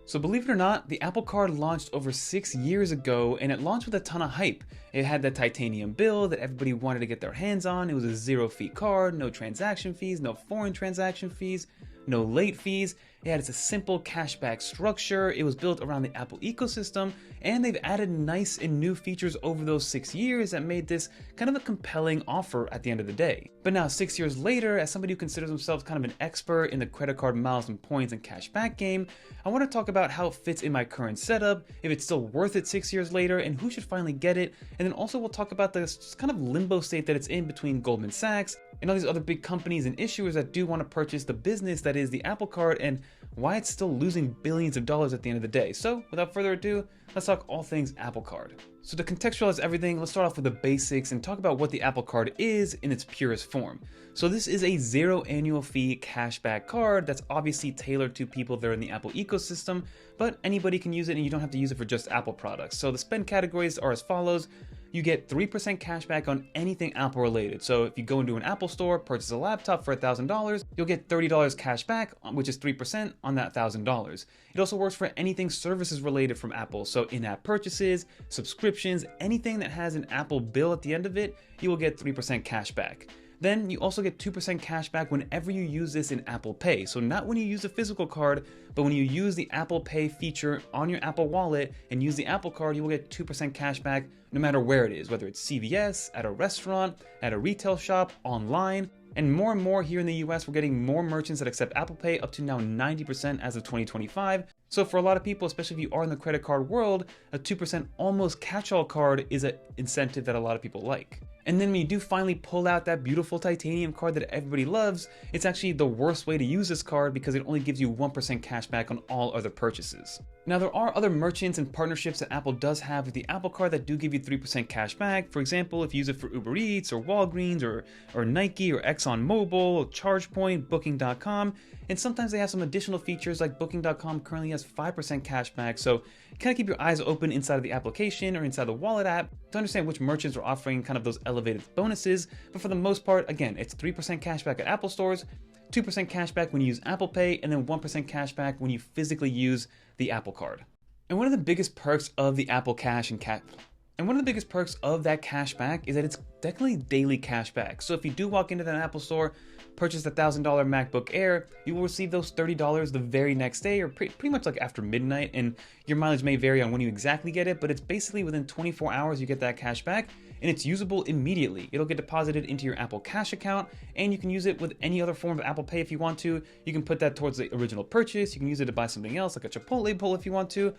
So believe it or not, the Apple Card launched over 6 years ago, and it launched with a ton of hype. It had that titanium bill that everybody wanted to get their hands on. It was a zero-fee card, no transaction fees, no foreign transaction fees, no late fees. It had a simple cashback structure. It was built around the Apple ecosystem, and they've added nice and new features over those 6 years that made this kind of a compelling offer at the end of the day. But now 6 years later, as somebody who considers themselves kind of an expert in the credit card miles and points and cashback game, I want to talk about how it fits in my current setup, if it's still worth it 6 years later, and who should finally get it. And then also we'll talk about this kind of limbo state that it's in between Goldman Sachs and all these other big companies and issuers that do want to purchase the business that is the Apple Card, and why it's still losing billions of dollars at the end of the day. So without further ado, let's talk all things Apple Card. So to contextualize everything, let's start off with the basics and talk about what the Apple Card is in its purest form. So this is a zero annual fee cashback card that's obviously tailored to people that are in the Apple ecosystem, but anybody can use it and you don't have to use it for just Apple products. So the spend categories are as follows. You get 3% cashback on anything Apple related. So if you go into an Apple store, purchase a laptop for $1,000, you'll get $30 cash back, which is 3% on that $1,000. It also works for anything services related from Apple. So in-app purchases, subscriptions, anything that has an Apple bill at the end of it, you will get 3% cash back. Then you also get 2% cash back whenever you use this in Apple Pay. So not when you use a physical card, but when you use the Apple Pay feature on your Apple Wallet and use the Apple Card, you will get 2% cash back no matter where it is, whether it's CVS, at a restaurant, at a retail shop, online. And more here in the US, we're getting more merchants that accept Apple Pay, up to now 90% as of 2025. So for a lot of people, especially if you are in the credit card world, a 2% almost catch-all card is an incentive that a lot of people like. And then when you do finally pull out that beautiful titanium card that everybody loves, it's actually the worst way to use this card because it only gives you 1% cash back on all other purchases. Now there are other merchants and partnerships that Apple does have with the Apple Card that do give you 3% cash back. For example, if you use it for Uber Eats or Walgreens or Nike or ExxonMobil, ChargePoint, Booking.com, and sometimes they have some additional features like Booking.com currently has 5% cash back. So kind of keep your eyes open inside of the application or inside the wallet app to understand which merchants are offering kind of those elevated bonuses. But for the most part, again, it's 3% cash back at Apple stores, 2% cash back when you use Apple Pay, and then 1% cash back when you physically use the Apple Card. And one of the biggest perks of the Apple Cash and one of the biggest perks of that cash back is that it's technically daily cash back. So if you do walk into that Apple store, purchase the $1,000 MacBook Air, you will receive those $30 the very next day, or pretty much like after midnight, and your mileage may vary on when you exactly get it, but it's basically within 24 hours you get that cash back, and it's usable immediately. It'll get deposited into your Apple Cash account, and you can use it with any other form of Apple Pay if you want to. You can put that towards the original purchase, you can use it to buy something else like a Chipotle bowl if you want to,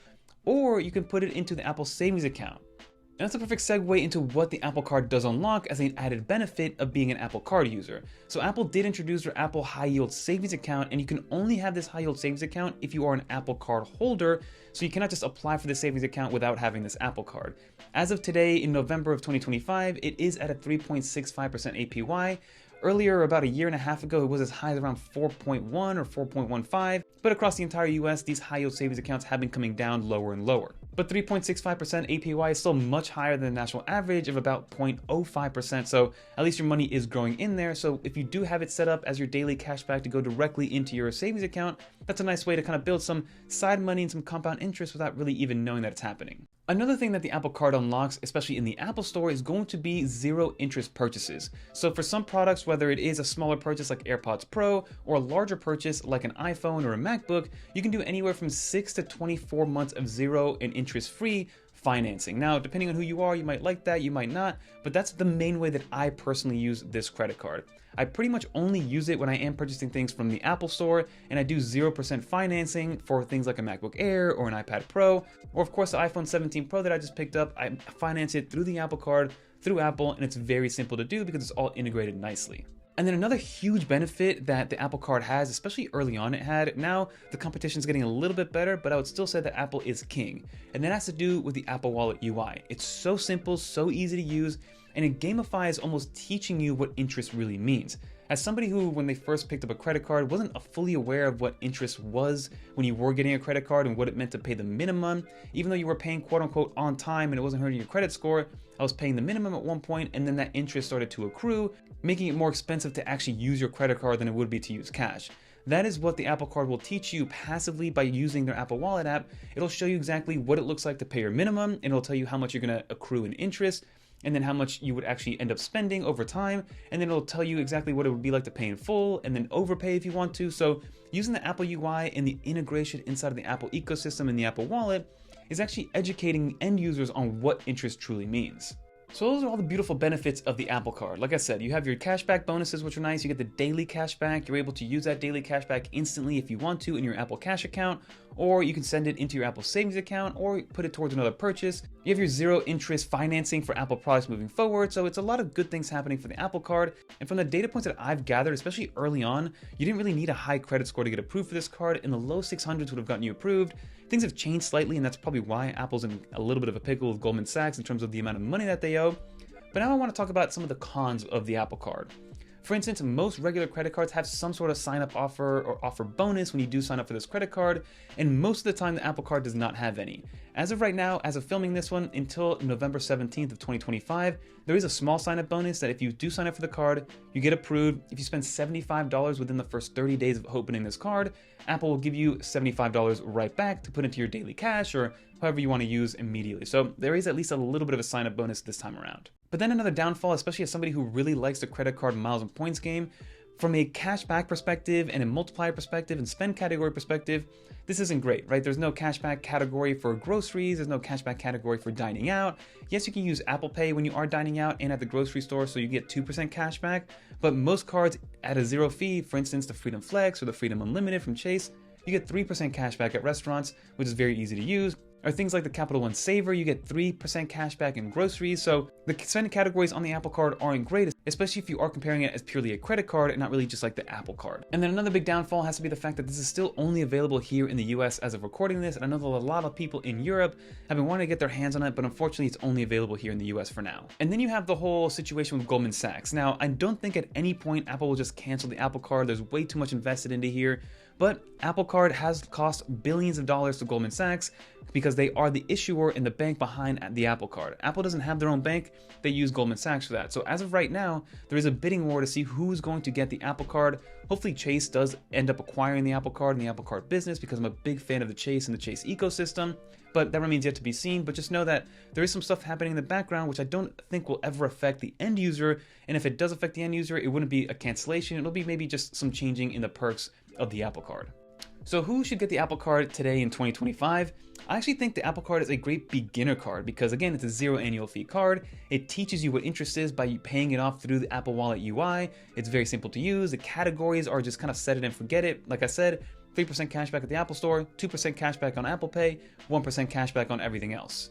or you can put it into the Apple Savings account. And that's a perfect segue into what the Apple Card does unlock as an added benefit of being an Apple Card user. So Apple did introduce their Apple High Yield Savings Account, and you can only have this High Yield Savings Account if you are an Apple Card holder, so you cannot just apply for the savings account without having this Apple Card. As of today, in November of 2025, it is at a 3.65% APY. Earlier, about a year and a half ago, it was as high as around 4.1 or 4.15, but across the entire US, these high yield savings accounts have been coming down lower and lower. But 3.65% APY is still much higher than the national average of about 0.05%, so at least your money is growing in there. So if you do have it set up as your daily cashback to go directly into your savings account, that's a nice way to kind of build some side money and some compound interest without really even knowing that it's happening. Another thing that the Apple Card unlocks, especially in the Apple Store, is going to be zero interest purchases. So for some products, whether it is a smaller purchase like AirPods Pro or a larger purchase like an iPhone or a MacBook, you can do anywhere from 6 to 24 months of zero and interest-free financing. Now, depending on who you are, you might like that, you might not, but that's the main way that I personally use this credit card. I pretty much only use it when I am purchasing things from the Apple Store, and I do 0% financing for things like a MacBook Air or an iPad Pro, or of course the iPhone 17 Pro that I just picked up. I finance it through the Apple Card, through Apple, and it's very simple to do because it's all integrated nicely. And then another huge benefit that the Apple Card has, especially early on it had, now the competition is getting a little bit better, but I would still say that Apple is king. And that has to do with the Apple Wallet UI. It's so simple, so easy to use, and it gamifies almost teaching you what interest really means. As somebody who, when they first picked up a credit card, wasn't fully aware of what interest was when you were getting a credit card and what it meant to pay the minimum, even though you were paying quote unquote on time and it wasn't hurting your credit score, I was paying the minimum at one point, and then that interest started to accrue, making it more expensive to actually use your credit card than it would be to use cash. That is what the Apple Card will teach you passively by using their Apple Wallet app. It'll show you exactly what it looks like to pay your minimum, and it'll tell you how much you're going to accrue in interest, and then how much you would actually end up spending over time, and then it'll tell you exactly what it would be like to pay in full, and then overpay if you want to. So using the Apple UI and the integration inside of the Apple ecosystem and the Apple Wallet is actually educating end users on what interest truly means. So those are all the beautiful benefits of the Apple Card. Like I said, you have your cashback bonuses, which are nice. You get the daily cashback. You're able to use that daily cashback instantly if you want to in your Apple Cash account, or you can send it into your Apple Savings account, or put it towards another purchase. You have your zero interest financing for Apple products moving forward. So it's a lot of good things happening for the Apple Card. And from the data points that I've gathered, especially early on, you didn't really need a high credit score to get approved for this card. In the low 600s would have gotten you approved. Things have changed slightly, and that's probably why Apple's in a little bit of a pickle with Goldman Sachs in terms of the amount of money that they owe. But now I want to talk about some of the cons of the Apple Card. For instance, most regular credit cards have some sort of sign-up offer or offer bonus when you do sign up for this credit card, and most of the time the Apple Card does not have any. As of right now, as of filming this one, until November 17th of 2025, there is a small sign-up bonus that if you do sign up for the card, you get approved. If you spend $75 within the first 30 days of opening this card, Apple will give you $75 right back to put into your daily cash or however you want to use immediately. So there is at least a little bit of a sign-up bonus this time around. But then another downfall, especially as somebody who really likes the credit card miles and points game, from a cashback perspective and a multiplier perspective and spend category perspective, this isn't great, right? There's no cashback category for groceries. There's no cashback category for dining out. Yes, you can use Apple Pay when you are dining out and at the grocery store, so you get 2% cashback. But most cards at a zero fee, for instance, the Freedom Flex or the Freedom Unlimited from Chase, you get 3% cashback at restaurants, which is very easy to use. Or things like the Capital One Saver, you get 3% cashback in groceries. So the spending categories on the Apple Card aren't great, especially if you are comparing it as purely a credit card and not really just like the Apple Card. And then another big downfall has to be the fact that this is still only available here in the US as of recording this. And I know that a lot of people in Europe have been wanting to get their hands on it, but unfortunately it's only available here in the US for now. And then you have the whole situation with Goldman Sachs. Now, I don't think at any point Apple will just cancel the Apple Card. There's way too much invested into here. But Apple Card has cost billions of dollars to Goldman Sachs because they are the issuer and the bank behind the Apple Card. Apple doesn't have their own bank, they use Goldman Sachs for that. So as of right now, there is a bidding war to see who's going to get the Apple Card. Hopefully Chase does end up acquiring the Apple Card and the Apple Card business because I'm a big fan of the Chase and the Chase ecosystem. But that remains yet to be seen. But just know that there is some stuff happening in the background which I don't think will ever affect the end user. And if it does affect the end user, it wouldn't be a cancellation. It'll be maybe just some changing in the perks of the Apple Card. So who should get the Apple Card today in 2025? I actually think the Apple Card is a great beginner card because again, it's a zero annual fee card. It teaches you what interest is by paying it off through the Apple Wallet UI. It's very simple to use. The categories are just kind of set it and forget it. Like I said, 3% cashback at the Apple Store, 2% cashback on Apple Pay, 1% cashback on everything else.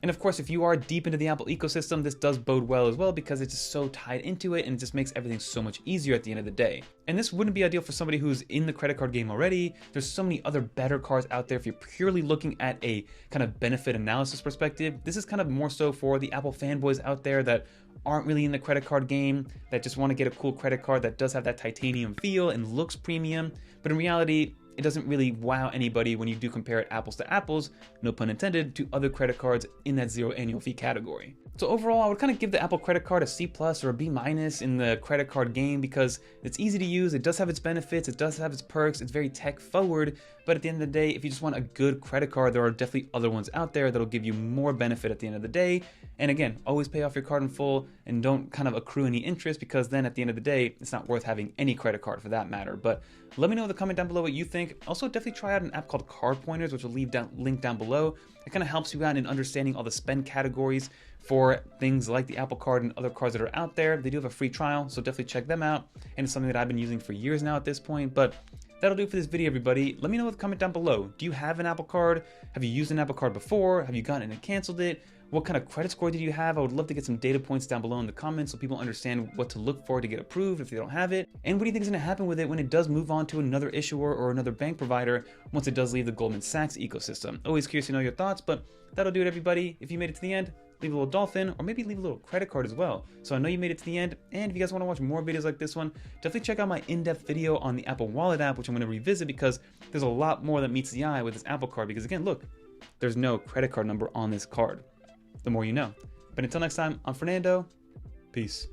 And of course, if you are deep into the Apple ecosystem, this does bode well as well because it's just so tied into it and it just makes everything so much easier at the end of the day. And this wouldn't be ideal for somebody who's in the credit card game already. There's so many other better cards out there if you're purely looking at a kind of benefit analysis perspective. This is kind of more so for the Apple fanboys out there that aren't really in the credit card game, that just want to get a cool credit card that does have that titanium feel and looks premium. But in reality, it doesn't really wow anybody when you do compare it apples to apples, no pun intended, to other credit cards in that zero annual fee category. So overall, I would kind of give the Apple credit card a C+ or a B- in the credit card game because it's easy to use, it does have its benefits, it does have its perks, it's very tech forward, but at the end of the day, if you just want a good credit card, there are definitely other ones out there that'll give you more benefit at the end of the day. And again, always pay off your card in full and don't kind of accrue any interest because then at the end of the day, it's not worth having any credit card for that matter. But let me know in the comment down below what you think. Also, definitely try out an app called Card Pointers, which will leave link down below. It kind of helps you out in understanding all the spend categories for things like the Apple Card and other cards that are out there. They do have a free trial, so definitely check them out. And it's something that I've been using for years now at this point. But that'll do it for this video, everybody. Let me know in the comment down below. Do you have an Apple Card? Have you used an Apple Card before? Have you gotten it and canceled it? What kind of credit score did you have? I would love to get some data points down below in the comments so people understand what to look for to get approved if they don't have it. And what do you think is going to happen with it when it does move on to another issuer or another bank provider once it does leave the Goldman Sachs ecosystem? Always curious to know your thoughts, but that'll do it, everybody. If you made it to the end, leave a little dolphin or maybe leave a little credit card as well. So I know you made it to the end. And if you guys want to watch more videos like this one, definitely check out my in-depth video on the Apple Wallet app, which I'm going to revisit because there's a lot more that meets the eye with this Apple Card. Because again, look, there's no credit card number on this card. The more you know. But until next time, I'm Fernando. Peace.